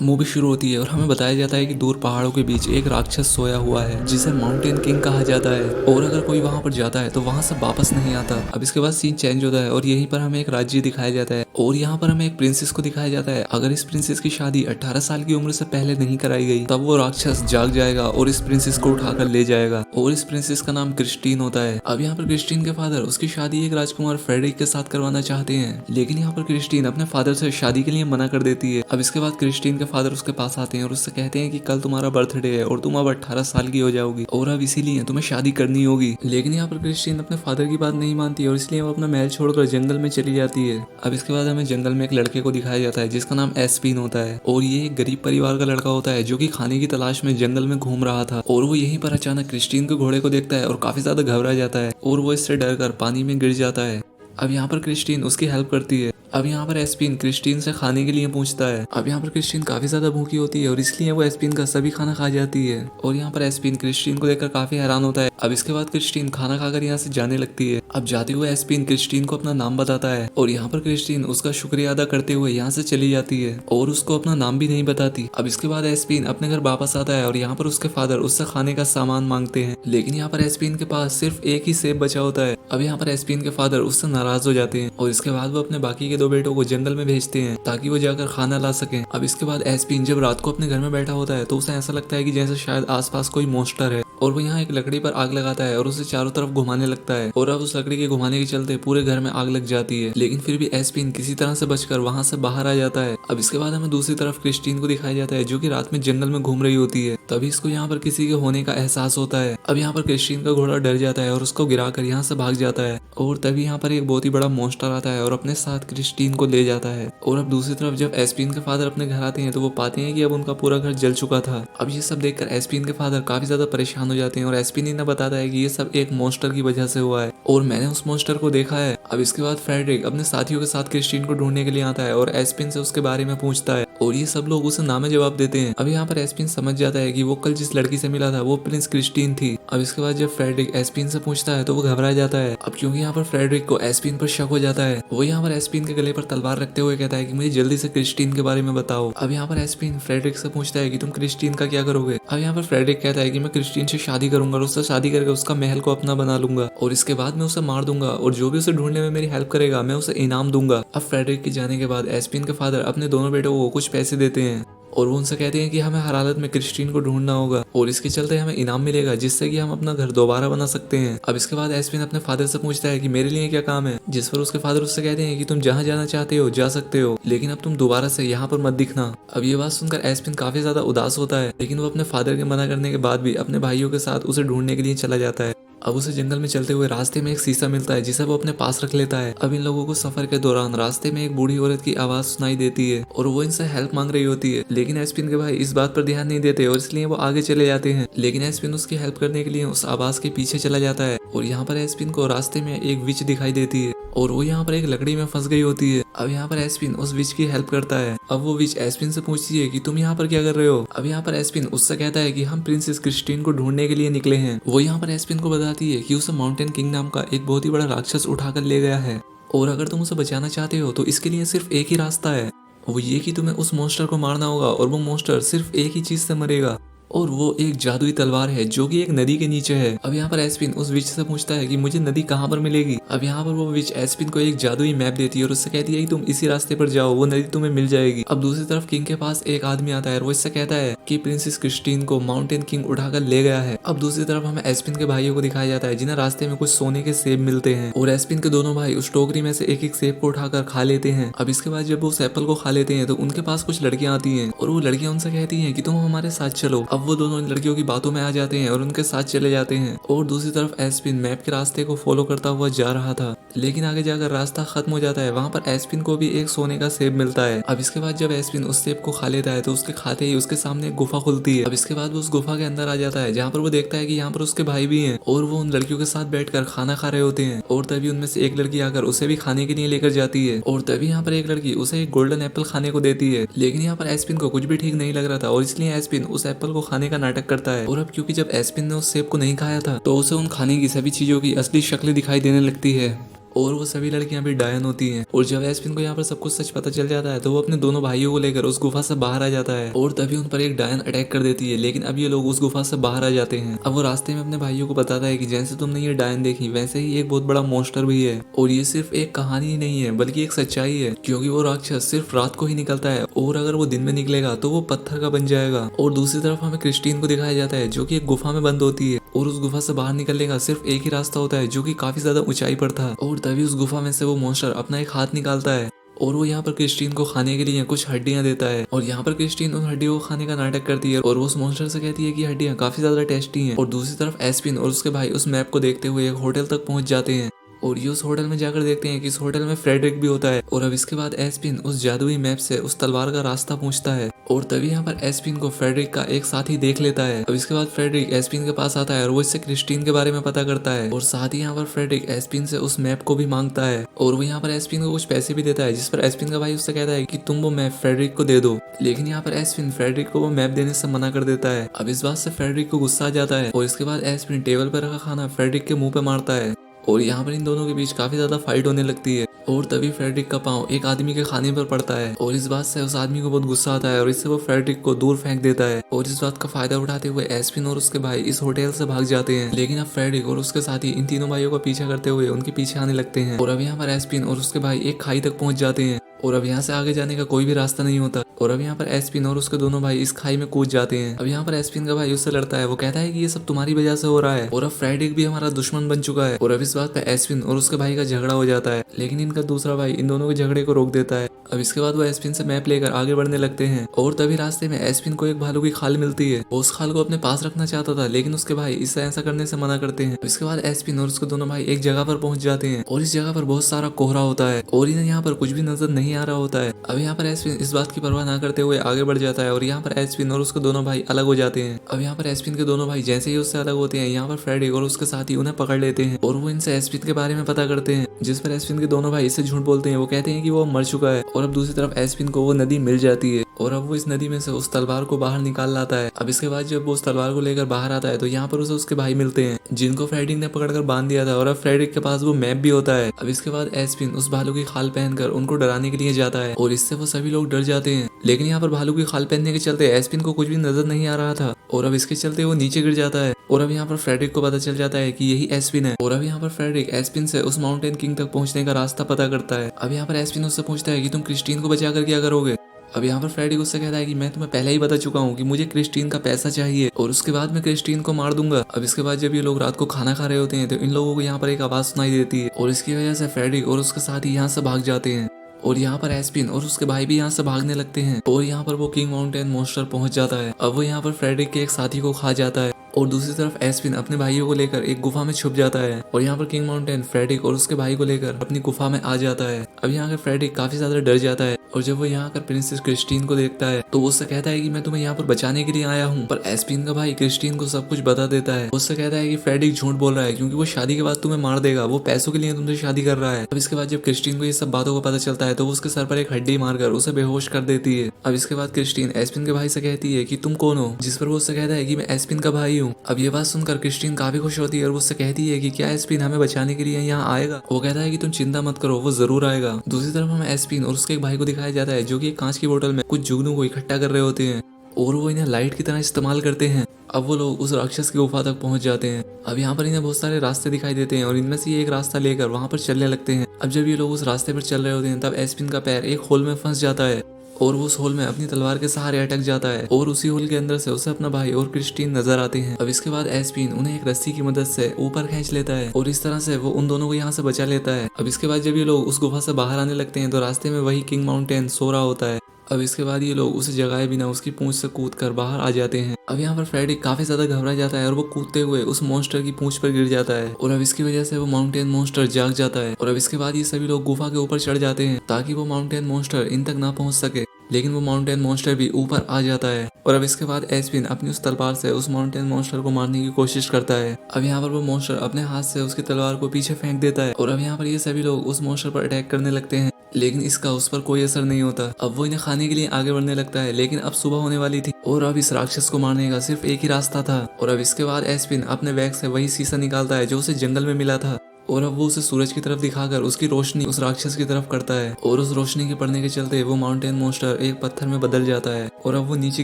Movie शुरू होती है और हमें बताया जाता है कि दूर पहाड़ों के बीच एक राक्षस सोया हुआ है जिसे माउंटेन किंग कहा जाता है और अगर कोई वहां पर जाता है तो वहां से वापस नहीं आता। अब इसके बाद सीन चेंज होता है और यहीं पर हमें एक राज्य दिखाया जाता है और यहाँ पर हमें एक प्रिंसेस को दिखाया जाता है। अगर इस प्रिंसेस की शादी 18 साल की उम्र से पहले नहीं कराई गई तब वो राक्षस जाग जाएगा और इस प्रिंसेस को उठाकर ले जाएगा और इस प्रिंसेस का नाम क्रिस्टीन होता है। अब यहाँ पर क्रिस्टीन के फादर उसकी शादी एक राजकुमार फ्रेडरिक के साथ करवाना चाहते हैं, लेकिन यहाँ पर क्रिस्टीन अपने फादर से शादी के लिए मना कर देती है। अब इसके बाद क्रिस्टीन के फादर उसके पास आते हैं और उससे कहते हैं कि कल तुम्हारा बर्थडे है और तुम अब 18 साल की हो जाओगी और अब इसीलिए तुम्हें शादी करनी होगी। लेकिन यहाँ पर क्रिस्टीन अपने फादर की बात नहीं मानती और इसलिए वो अपना महल छोड़कर जंगल में चली जाती है। अब इसके बाद हमें जंगल में एक लड़के को दिखाया जाता है जिसका नाम एस्पिन होता है और ये एक गरीब परिवार का लड़का होता है जो कि खाने की तलाश में जंगल में घूम रहा था और वो यहीं पर अचानक क्रिस्टीन के घोड़े को देखता है और काफी ज्यादा घबरा जाता है और वो इससे डर कर पानी में गिर जाता है। अब यहाँ पर क्रिस्टीन उसकी हेल्प करती है। अब यहाँ पर एस्पिन क्रिस्टीन से खाने के लिए पूछता है। अब यहाँ पर क्रिस्टीन काफी ज्यादा भूखी होती है और इसलिए वो एस्पिन का सभी खाना खा जाती है और यहाँ पर एस्पिन क्रिस्टीन को देखकर काफी हैरान होता है। अब इसके बाद क्रिस्टीन खाना खाकर यहाँ से जाने लगती है। अब जाते हुए एस्पिन क्रिस्टीन को अपना नाम बताता है और यहाँ पर क्रिस्टीन उसका शुक्रिया अदा करते हुए यहाँ से चली जाती है और उसको अपना नाम भी नहीं बताती। अब इसके बाद एस्पिन अपने घर वापस आता है और यहाँ पर उसके फादर उससे खाने का सामान मांगते हैं, लेकिन यहाँ पर एस्पिन के पास सिर्फ एक ही सेब बचा होता है। अब यहाँ पर एस्पिन के फादर उससे नाराज हो जाते हैं और इसके बाद वो अपने बाकी के 2 बेटों को जंगल में भेजते हैं ताकि वो जाकर खाना ला सकें। अब इसके बाद एस्पिन जब रात को अपने घर में बैठा होता है तो उसे ऐसा लगता है कि जैसे शायद आसपास कोई मॉन्स्टर है और वो यहाँ एक लकड़ी पर आग लगाता है और उसे चारों तरफ घुमाने लगता है और अब उस लकड़ी के घुमाने के चलते पूरे घर में आग लग जाती है, लेकिन फिर भी एस्पिन किसी तरह से बचकर वहां से बाहर आ जाता है। अब इसके बाद हमें दूसरी तरफ क्रिस्टीन को दिखाया जाता है जो कि रात में जंगल में घूम रही होती है। तभी इसको यहाँ पर किसी के होने का एहसास होता है। अब यहाँ पर क्रिस्टीन का घोड़ा डर जाता है और उसको गिराकर यहाँ से भाग जाता है और तभी यहाँ पर एक बहुत ही बड़ा मॉन्स्टर आता है और अपने साथ क्रिस्टीन को ले जाता है। और अब दूसरी तरफ जब एस्पिन के फादर अपने घर आते हैं तो वो पाते हैं कि अब उनका पूरा घर जल चुका था। अब ये सब देखकर एस्पिन के फादर काफी ज्यादा परेशान हो जाते हैं और एस्पिन इन्हें बताता है कि ये सब एक मॉन्स्टर की वजह से हुआ है और मैंने उस मॉन्स्टर को देखा है। अब इसके बाद फ्रेडरिक अपने साथियों के साथ क्रिस्टीन को ढूंढने के लिए आता है और एस्पिन से उसके बारे में पूछता है और ये सब लोग उसे नामे जवाब देते हैं। अब यहाँ पर एस्पिन समझ जाता है कि वो कल जिस लड़की से मिला था वो प्रिंस क्रिस्टीन थी। अब इसके बाद जब फ्रेडरिक एस्पिन से पूछता है तो वो घबरा जाता है। अब क्योंकि यहाँ पर फ्रेडरिक को एस्पिन पर शक हो जाता है, वो यहाँ पर एस्पिन के गले पर तलवार रखते हुए कहता है कि मुझे जल्दी से क्रिस्टीन के बारे में बताओ। अब यहाँ पर एस्पिन फ्रेडरिक से पूछता है कि तुम क्रिस्टीन का क्या करोगे। अब यहाँ पर फ्रेडरिक कहता है कि मैं क्रिस्टीन से शादी करूंगा और उससे शादी करके उसका महल को अपना बना लूंगा और इसके बाद मैं उसे मार दूंगा और जो भी उसे ढूंढने में मेरी हेल्प करेगा मैं उसे इनाम दूंगा। अब फ्रेडरिक के जाने के बाद एस्पिन के फादर अपने दोनों बेटों को कुछ पैसे देते हैं और वो उनसे कहते हैं कि हमें हर हालत में क्रिस्टीन को ढूंढना होगा और इसके चलते हमें इनाम मिलेगा जिससे कि हम अपना घर दोबारा बना सकते हैं। अब इसके बाद एस्पिन अपने फादर से पूछता है कि मेरे लिए क्या काम है, जिस पर उसके फादर उससे कहते हैं कि तुम जहाँ जाना चाहते हो जा सकते हो, लेकिन अब तुम दोबारा से यहाँ पर मत दिखना। अब ये बात सुनकर एस्पिन काफी ज्यादा उदास होता है, लेकिन वो अपने फादर के मना करने के बाद भी अपने भाइयों के साथ उसे ढूंढने के लिए चला जाता है। अब उसे जंगल में चलते हुए रास्ते में एक शीशा मिलता है जिसे वो अपने पास रख लेता है। अब इन लोगों को सफर के दौरान रास्ते में एक बूढ़ी औरत की आवाज सुनाई देती है और वो इनसे हेल्प मांग रही होती है, लेकिन एस्पिन के भाई इस बात पर ध्यान नहीं देते और इसलिए वो आगे चले जाते हैं। लेकिन एस्पिन उसकी हेल्प करने के लिए उस आवाज के पीछे चला जाता है और यहाँ पर एस्पिन को रास्ते में एक विच दिखाई देती है और वो यहाँ पर एक लकड़ी में फंस गई होती है। अब यहाँ पर एस्पिन उस विच की हेल्प करता है। अब वो विच एस्पिन से पूछती है कि तुम यहाँ पर क्या कर रहे हो। अब यहाँ पर एस्पिन उससे कहता है कि हम प्रिंसेस क्रिस्टीन को ढूंढने के लिए निकले हैं। वो यहाँ पर एस्पिन को बताती है कि उसे माउंटेन किंग नाम का एक बहुत ही बड़ा राक्षस उठाकर ले गया है और अगर तुम उसे बचाना चाहते हो तो इसके लिए सिर्फ एक ही रास्ता है, वो ये कि तुम्हें उस मॉन्स्टर को मारना होगा और वो मॉन्स्टर सिर्फ एक ही चीज से मरेगा और वो एक जादुई तलवार है जो कि एक नदी के नीचे है। अब यहाँ पर एस्पिन उस विच से पूछता है कि मुझे नदी कहाँ पर मिलेगी। अब यहाँ पर वो विच एस्पिन को एक जादुई मैप देती है और उससे कहती है कि तुम इसी रास्ते पर जाओ, वो नदी तुम्हें मिल जाएगी। अब दूसरी तरफ किंग के पास एक आदमी आता है और वो इससे कहता है कि प्रिंसेस क्रिस्टीन को माउंटेन किंग उठाकर ले गया है। अब दूसरी तरफ हमें एस्पिन के भाइयों को दिखाया जाता है जिन्हें रास्ते में कुछ सोने के सेब मिलते हैं और एस्पिन के दोनों भाई उस टोकरी में से एक एक सेब को उठाकर खा लेते हैं। अब इसके बाद जब वो उस एप्पल को खा लेते हैं तो उनके पास कुछ लड़कियां आती हैं और वो लड़कियां उनसे कहती हैं कि तुम हमारे साथ चलो। अब वो दोनों लड़कियों बातों में आ जाते हैं और उनके साथ चले जाते हैं और दूसरी तरफ एस्पिन मैप के रास्ते को फॉलो करता हुआ जा रहा था, लेकिन आगे जाकर रास्ता खत्म हो जाता है। वहां पर एस्पिन को भी एक सोने का सेब मिलता है। अब इसके बाद जब एस्पिन उस सेब को खा लेता है तो उसके खाते ही उसके सामने एक गुफा खुलती है। अब इसके बाद वो उस गुफा के अंदर आ जाता है जहाँ पर वो देखता है कि यहाँ पर उसके भाई भी हैं और वो उन लड़कियों के साथ बैठकर खाना खा रहे होते हैं और तभी उनमें से एक लड़की आकर उसे भी खाने के लिए लेकर जाती है और तभी यहाँ पर एक लड़की उसे एक गोल्डन एप्पल खाने को देती है, लेकिन यहाँ पर एस्पिन को कुछ भी ठीक नहीं लग रहा था और इसलिए एस्पिन उस एप्पल को खाने का नाटक करता है। और अब क्योंकि जब एस्पिन ने उस सेब को नहीं खाया था तो उसे उन खाने की सभी चीजों की असली शक्ल दिखाई देने लगती है और वो सभी लड़कियां भी डायन होती हैं। और जब एस्पिन को यहाँ पर सब कुछ सच पता चल जाता है तो वो अपने दोनों भाइयों को लेकर उस गुफा से बाहर आ जाता है और तभी उन पर एक डायन अटैक कर देती है। लेकिन अब ये लोग उस गुफा से बाहर आ जाते हैं। अब वो रास्ते में अपने भाइयों को बताता है कि जैसे तुमने ये डायन देखी वैसे ही एक बहुत बड़ा मॉन्स्टर भी है और ये सिर्फ एक कहानी ही नहीं है बल्कि एक सच्चाई है, क्योंकि वो राक्षस सिर्फ रात को ही निकलता है और अगर वो दिन में निकलेगा तो वो पत्थर का बन जाएगा। और दूसरी तरफ हमें क्रिस्टीन को दिखाया जाता है जो कि एक गुफा में बंद होती है और उस गुफा से बाहर निकलने का सिर्फ एक ही रास्ता होता है जो कि काफी ज्यादा ऊंचाई पर था। और तभी उस गुफा में से वो मॉन्स्टर अपना एक हाथ निकालता है और वो यहाँ पर क्रिस्टीन को खाने के लिए कुछ हड्डियां देता है। और यहाँ पर क्रिस्टीन उन हड्डियों को खाने का नाटक करती है और वो उस मॉन्स्टर से कहती है कि हड्डियां काफी ज्यादा टेस्टी हैं। और दूसरी तरफ एस्पिन और उसके भाई उस मैप को देखते हुए एक होटल तक पहुंच जाते हैं और ये उस होटल में जाकर देखते हैं कि इस होटल में फ्रेडरिक भी होता है। और अब इसके बाद एस्पिन उस जादुई मैप से उस तलवार का रास्ता पूछता है और तभी यहाँ पर एस्पिन को फ्रेडरिक का एक साथी देख लेता है। अब इसके बाद फ्रेडरिक एस्पिन के पास आता है और वो इससे क्रिस्टीन के बारे में पता करता है और साथ ही यहाँ पर फ्रेडरिक एस्पिन से उस मैप को भी मांगता है और वो यहाँ पर एस्पिन को कुछ पैसे भी देता है, जिस पर एस्पिन का भाई उससे कहता है कि तुम वो मैप फ्रेडरिक को दे दो। लेकिन यहाँ पर एस्पिन फ्रेडरिक को वो मैप देने से मना कर देता है। अब इस बात से फ्रेडरिक को गुस्सा आ जाता है और इसके बाद एस्पिन टेबल पर रखा खाना फ्रेडरिक के मुंह पे मारता है और यहाँ पर इन दोनों के बीच काफी ज्यादा फाइट होने लगती है। और तभी फ्रेडरिक का पांव एक आदमी के खाने पर पड़ता है और इस बात से उस आदमी को बहुत गुस्सा आता है और इससे वो फ्रेडरिक को दूर फेंक देता है। और इस बात का फायदा उठाते हुए एस्पिन और उसके भाई इस होटल से भाग जाते हैं। लेकिन अब फ्रेडरिक और उसके साथी इन तीनों भाइयों का पीछा करते हुए उनके पीछे आने लगते हैं। और अब यहाँ पर एस्पिन और उसके भाई एक खाई तक पहुंच जाते हैं और अब यहाँ से आगे जाने का कोई भी रास्ता नहीं होता। और अब यहाँ पर एस्पिन और उसके दोनों भाई इस खाई में कूद जाते हैं। अब यहाँ पर एस्पिन का भाई उससे लड़ता है, वो कहता है कि ये सब तुम्हारी वजह से हो रहा है और अब फ्रेडरिक भी हमारा दुश्मन बन चुका है। और अब इस बात पे एस्पिन और उसके भाई का झगड़ा हो जाता है, लेकिन इनका दूसरा भाई इन दोनों के झगड़े को रोक देता है। अब इसके बाद वो एस्पिन से मैप लेकर आगे बढ़ने लगते हैं और तभी रास्ते में एस्पिन को एक भालू की खाल मिलती है। वो उस खाल को अपने पास रखना चाहता था लेकिन उसके भाई इससे ऐसा करने से मना करते हैं। इसके बाद एस्पिन और उसके दोनों भाई एक जगह पर पहुंच जाते हैं और इस जगह पर बहुत सारा कोहरा होता है और इन्हें यहाँ पर कुछ भी नजर नहीं आ रहा होता है। अब यहाँ पर एस्पिन इस बात की परवाह ना करते हुए आगे बढ़ जाता है और यहाँ पर एस्पिन और उसके दोनों भाई अलग हो जाते हैं। अब यहाँ पर एस्पिन के दोनों भाई जैसे ही उससे अलग होते हैं यहाँ पर फ्रेडरिक और उसके साथी उन्हें पकड़ लेते हैं और वो इनसे एस्पिन के बारे में पता करते हैं, जिस पर एस्पिन के दोनों भाई इससे झूठ बोलते हैं। वो कहते हैं कि वो मर चुका है और अब दूसरी तरफ एस्पिन को वो नदी मिल जाती है और अब वो इस नदी में से उस तलवार को बाहर निकाल लाता है। अब इसके बाद जब वो उस तलवार को लेकर बाहर आता है तो यहाँ पर उसे उसके भाई मिलते हैं जिनको फ्रेडरिक ने पकड़कर बांध दिया था और अब फ्रेडरिक के पास वो मैप भी होता है। अब इसके बाद एस्पिन उस भालू की खाल पहनकर उनको डराने के लिए जाता है और इससे वो सभी लोग डर जाते हैं। लेकिन यहाँ पर भालू की खाल पहनने के चलते एस्पिन को कुछ भी नजर नहीं आ रहा था और अब इसके चलते वो नीचे गिर जाता है और अब यहाँ पर फ्रेडरिक को पता चल जाता है कि यही एस्पिन है। और अब यहाँ पर फ्रेडरिक एस्पिन से उस माउंटेन किंग तक पहुंचने का रास्ता पता करता है। अब यहाँ पर एस्पिन उससे पूछता है कि तुम क्रिस्टीन को बचा कर क्या करोगे। अब यहाँ पर फ्रेडरिक उससे कहता है कि मैं तुम्हें पहले ही बता चुका हूँ कि मुझे क्रिस्टीन का पैसा चाहिए और उसके बाद मैं क्रिस्टीन को मार दूंगा। अब इसके बाद जब ये लोग रात को खाना खा रहे होते हैं तो इन लोगों को यहाँ पर एक आवाज सुनाई देती है और इसकी वजह से फ्रेडरिक और उसके साथी यहाँ से भाग जाते हैं और यहाँ पर एस्पिन और उसके भाई भी यहाँ से भागने लगते हैं और यहाँ पर वो किंग माउंटेन मॉन्स्टर पहुंच जाता है। अब वो यहाँ पर फ्रेडरिक के एक साथी को खा जाता है और दूसरी तरफ एस्पिन अपने भाइयों को लेकर एक गुफा में छुप जाता है और यहाँ पर किंग माउंटेन फ्रेडरिक और उसके भाई को लेकर अपनी गुफा में आ जाता है। अब यहाँ पर फ्रेडरिक काफी ज्यादा डर जाता है और जब वो यहाँ आकर प्रिंसेस क्रिस्टीन को देखता है तो वो उससे कहता है कि मैं तुम्हें यहाँ पर बचाने के लिए आया हूँ। पर एस्पिन का भाई क्रिस्टीन को सब कुछ बता देता है। उससे कहता है कि फ्रेडरिक झूठ बोल रहा है क्योंकि वो शादी के बाद तुम्हें मार देगा, वो पैसों के लिए तुमसे शादी कर रहा है। अब इसके बाद जब क्रिस्टीन को ये सब बातों का पता चलता है तो वो उसके सर पर एक हड्डी मारकर उसे बेहोश कर देती है। अब इसके बाद क्रिस्टीन एस्पिन के भाई से कहती है कि तुम कौन हो, जिस पर वो उससे कहता है कि मैं एस्पिन का भाई हूँ। अब ये बात सुनकर क्रिस्टीन काफी खुश होती है और वो उससे कहती है कि क्या एस्पिन हमें बचाने के लिए यहाँ आएगा। वो कहता है कि तुम चिंता मत करो, वो जरूर आएगा। दूसरी तरफ हमें एस्पिन और उसके एक भाई को दिखाया जाता है जो कि कांच की बोतल में कुछ जुगनू को इकट्ठा कर रहे होते हैं और वो इन्हें लाइट की तरह इस्तेमाल करते हैं। अब वो लोग उस राक्षस की गुफा तक पहुंच जाते हैं। अब यहाँ पर इन्हें बहुत सारे रास्ते दिखाई देते हैं और इनमें से ये एक रास्ता लेकर वहां पर चलने लगते हैं। अब जब ये लोग उस रास्ते पर चल रहे होते हैं तब एस्पिन का पैर एक होल में फंस जाता है और वो उस होल में अपनी तलवार के सहारे अटक जाता है और उसी होल के अंदर से उसे अपना भाई और क्रिस्टीन नजर आते हैं। अब इसके बाद एस्पिन उन्हें एक रस्सी की मदद से ऊपर खींच लेता है और इस तरह से वो उन दोनों को यहाँ से बचा लेता है। अब इसके बाद जब ये लोग उस गुफा से बाहर आने लगते हैं तो रास्ते में वही किंग माउंटेन सो रहा होता है। अब इसके बाद ये लोग उसे जगाए बिना उसकी पूंछ से कूद कर बाहर आ जाते हैं। अब यहाँ पर फ्रेडरिक काफी ज्यादा घबरा जाता है और वो कूदते हुए उस मॉन्स्टर की पूंछ पर गिर जाता है और अब इसकी वजह से वो माउंटेन मॉन्स्टर जाग जाता है। और अब इसके बाद ये सभी लोग गुफा के ऊपर चढ़ जाते हैं ताकि वो माउंटेन मॉन्स्टर इन तक ना पहुंच सके, लेकिन वो माउंटेन मॉन्स्टर भी ऊपर आ जाता है। और अब इसके बाद एस्पिन अपनी उस तलवार से उस माउंटेन मॉन्स्टर को मारने की कोशिश करता है। अब यहाँ पर वो मॉन्स्टर अपने हाथ से उसकी तलवार को पीछे फेंक देता है और अब यहाँ पर ये सभी लोग उस मॉन्स्टर पर अटैक करने लगते हैं, लेकिन इसका उस पर कोई असर नहीं होता। अब वो इन्हें खाने के लिए आगे बढ़ने लगता है, लेकिन अब सुबह होने वाली थी और अब इस राक्षस को मारने का सिर्फ एक ही रास्ता था। और अब इसके बाद एस्पिन अपने बैग से वही शीशा निकालता है जो उसे जंगल में मिला था और अब वो उसे सूरज की तरफ दिखाकर उसकी रोशनी उस राक्षस की तरफ करता है और उस रोशनी के पड़ने के चलते वो माउंटेन मॉन्स्टर एक पत्थर में बदल जाता है और अब वो नीचे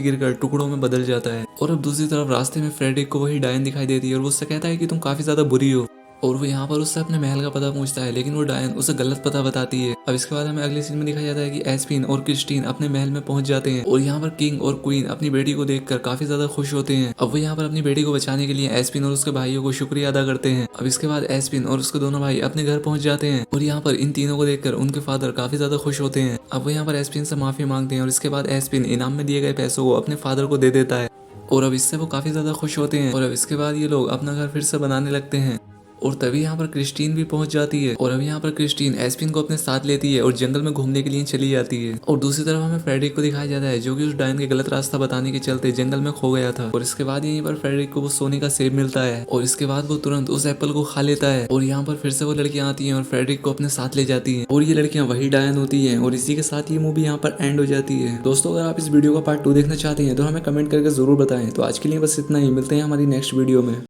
गिरकर टुकड़ों में बदल जाता है। और अब दूसरी तरफ रास्ते में फ्रेडरिक को वही डायन दिखाई देती है और वो उससे कहता है कि तुम काफी ज्यादा बुरी हो और वो यहाँ पर उससे अपने महल का पता पूछता है, लेकिन वो डायन उसे गलत पता बताती है। अब इसके बाद हमें अगले सीन में दिखाया जाता है कि एस्पिन और क्रिस्टीन अपने महल में पहुंच जाते हैं और यहाँ पर किंग और क्वीन अपनी बेटी को देखकर काफी ज्यादा खुश होते हैं। अब वो यहाँ पर अपनी बेटी को बचाने के लिए एस्पिन और उसके भाइयों को शुक्रिया अदा करते हैं। अब इसके बाद एस्पिन और उसके दोनों भाई अपने घर पहुंच जाते हैं और यहाँ पर इन तीनों को देखकर उनके फादर काफी ज्यादा खुश होते हैं। अब वो यहाँ पर एस्पिन से माफी मांगते हैं और इसके बाद एस्पिन इनाम में दिए गए पैसों को अपने फादर को दे देता है और अब इससे वो काफी ज्यादा खुश होते हैं। और अब इसके बाद ये लोग अपना घर फिर से बनाने लगते हैं और तभी यहाँ पर क्रिस्टीन भी पहुंच जाती है और अब यहाँ पर क्रिस्टीन एस्पिन को अपने साथ लेती है और जंगल में घूमने के लिए चली जाती है। और दूसरी तरफ हमें फ्रेडरिक को दिखाया जाता है जो कि उस डायन के गलत रास्ता बताने के चलते जंगल में खो गया था। और इसके बाद यहीं पर फ्रेडरिक को वो सोने का सेब मिलता है और इसके बाद वो तुरंत उस एप्पल को खा लेता है और यहाँ पर फिर से वो लड़कियां आती हैं और फ्रेडरिक को अपने साथ ले जाती हैं और ये लड़कियां वही डायन होती हैं। और इसी के साथ ये मूवी यहाँ पर एंड हो जाती है। दोस्तों अगर आप इस वीडियो का पार्ट 2 देखना चाहते हैं तो हमें कमेंट करके जरूर बताएं। तो आज के लिए बस इतना ही, मिलते हैं हमारी नेक्स्ट वीडियो में।